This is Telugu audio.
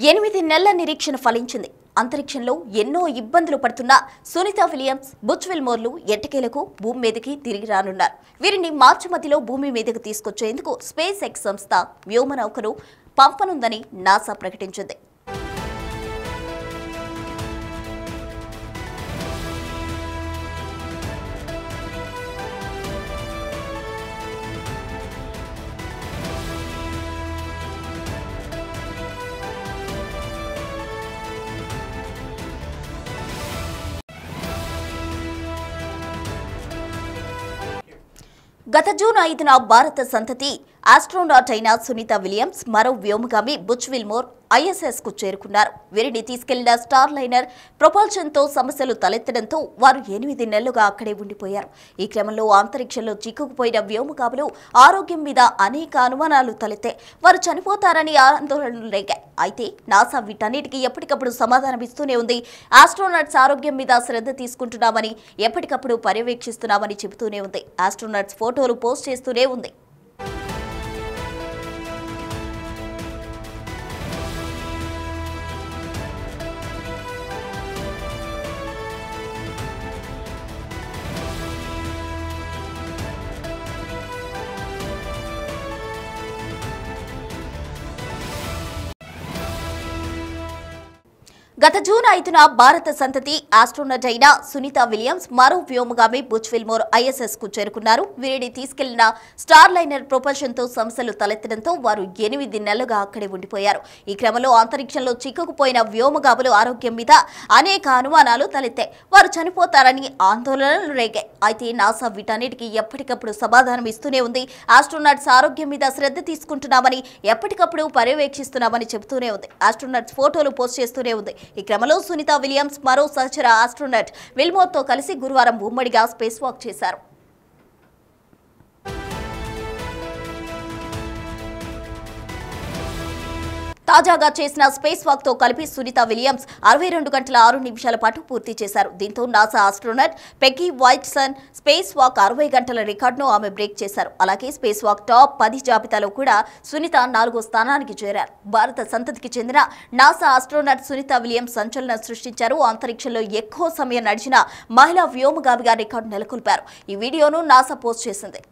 8 నెలల నిరీక్షణ ఫలించింది. అంతరిక్షంలో ఎన్నో ఇబ్బందులు పడుతున్న సునీత విలియమ్స్, బుచ్ విల్మోర్లు ఎట్టకేలకు భూమి మీదకి తిరిగి రానున్నారు. వీరిని మార్చి మధ్యలో భూమి మీదకి తీసుకొచ్చేందుకు స్పేస్ ఎక్స్ సంస్థ వ్యోమనౌకను పంపనుందని నాసా ప్రకటించింది. గత జూన్ 5న భారత సంతతి ఆస్ట్రోనాట్ అయిన సునీత విలియమ్స్, మరో వ్యోమగామి బుచ్ విల్మోర్ ISS కు చేరుకున్నారు. వీరిని తీసుకెళ్లిన స్టార్ లైనర్ ప్రొపల్షన్ తో సమస్యలు తలెత్తడంతో వారు 8 నెలలుగా అక్కడే ఉండిపోయారు. ఈ క్రమంలో అంతరిక్షంలో చిక్కుకుపోయిన వ్యోమగాములు ఆరోగ్యం మీద అనేక అనుమానాలు తలెత్తాయి. వారు చనిపోతారని ఆందోళనలు రేగాయి. అయితే నాసా వీటన్నిటికీ ఎప్పటికప్పుడు సమాధానమిస్తూనే ఉంది. ఆస్ట్రోనాట్స్ ఆరోగ్యం మీద శ్రద్ధ తీసుకుంటున్నామని, ఎప్పటికప్పుడు పర్యవేక్షిస్తున్నామని చెబుతూనే ఉంది. ఆస్ట్రోనాట్స్ ఫోటోలు పోస్ట్ చేస్తూనే ఉంది. గత జూన్ 5న భారత సంతతి ఆస్ట్రోనాట్ అయిన సునీత విలియమ్స్, మరో వ్యోమగామి బుచ్ విల్మోర్ ISS కు చేరుకున్నారు. వీరిని తీసుకెళ్లిన స్టార్ లైనర్ ప్రొపల్షన్ తో సమస్యలు తలెత్తడంతో వారు 8 నెలలుగా అక్కడే ఉండిపోయారు. ఈ క్రమంలో అంతరిక్షంలో చిక్కుకుపోయిన వ్యోమగాములు ఆరోగ్యం మీద అనేక అనుమానాలు తలెత్తాయి. వారు చనిపోతారని ఆందోళనలు రేగాయి. అయితే నాసా వీటన్నిటికీ ఎప్పటికప్పుడు సమాధానం ఇస్తూనే ఉంది. ఆస్ట్రోనాట్స్ ఆరోగ్యం మీద శ్రద్ధ తీసుకుంటున్నామని, ఎప్పటికప్పుడు పర్యవేక్షిస్తున్నామని చెబుతూనే ఉంది. ఆస్ట్రోనాట్స్ ఫోటోలు పోస్ట్ చేస్తూనే ఉంది. ఈ క్రమంలో సునీత విలియమ్స్ మరో సహచర ఆస్ట్రోనాట్ విల్మోర్తో కలిసి గురువారం ఉమ్మడిగా స్పేస్ వాక్ చేశారు. తాజాగా చేసిన స్పేస్ వాక్ తో కలిపి సునీత విలియమ్స్ 62 గంటల 6 నిమిషాల పాటు పూర్తి చేశారు. దీంతో NASA astronaut Peggy Whitson space walk 60 గంటల రికార్డును ఆమె బ్రేక్ చేశారు. అలాగే స్పేస్ వాక్ టాప్ 10 జాబితాలో కూడా సునీత 4వ స్థానానికి చేరారు. భారత సంతతికి చెందిన నాసా ఆస్ట్రోనాట్ సునీత విలియమ్స్ సంచలనం సృష్టించారు. అంతరిక్షంలో ఎక్కువ సమయం నడిచిన మహిళా వ్యోమగామిగా రికార్డు నెలకొల్పారు. ఈ వీడియోను నాసా పోస్ట్ చేసింది.